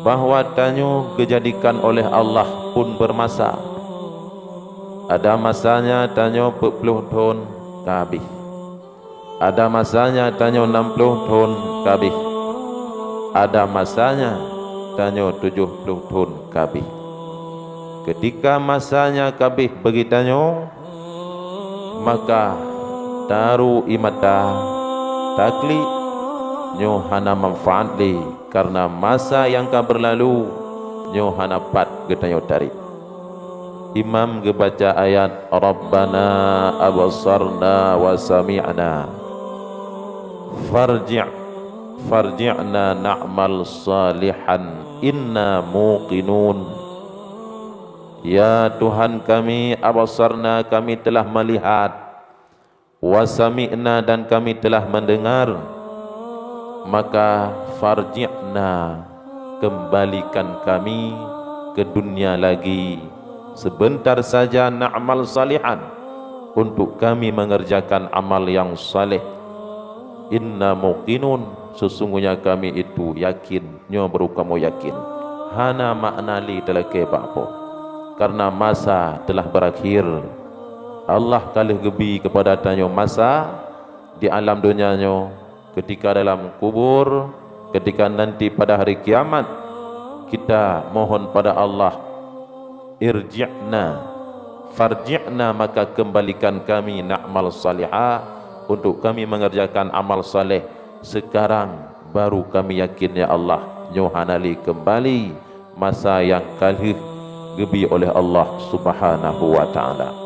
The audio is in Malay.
bahwa tanyo kejadikan oleh Allah pun bermasa. Ada masanya tanyo 40 tahun kabih. Ada masanya tanyo 60 tahun kabih. Ada masanya tanyo 70 tahun kabih. Ketika masanya kabih bagi tanyo, maka taru imata takli nyo hana manfaat li, karena masa yang ka berlalu nyo hana pat getanyo tarik. Imam gebaca ayat Rabbana abasarna wa sami'na farji'na na'mal salihan inna muqinun. Ya Tuhan kami, abasarna kami telah melihat, wa sami'na dan kami telah mendengar, maka farji'na kembalikan kami ke dunia lagi sebentar saja, na'mal salihan untuk kami mengerjakan amal yang saleh. Inna muqinun sesungguhnya kami itu yakin, nyo baru kamu yakin. Hana makna li telake bakpo, karena masa telah berakhir. Allah kalih gebi kepada tanyo masa di alam dunia nyo, ketika dalam kubur, ketika nanti pada hari kiamat. Kita mohon pada Allah, irji'na farji'na, maka kembalikan kami na'mal salihah, untuk kami mengerjakan amal saleh. Sekarang baru kami yakin ya Allah, nyohanali kembali masa yang kalih gebi oleh Allah Subhanahu wa ta'ala.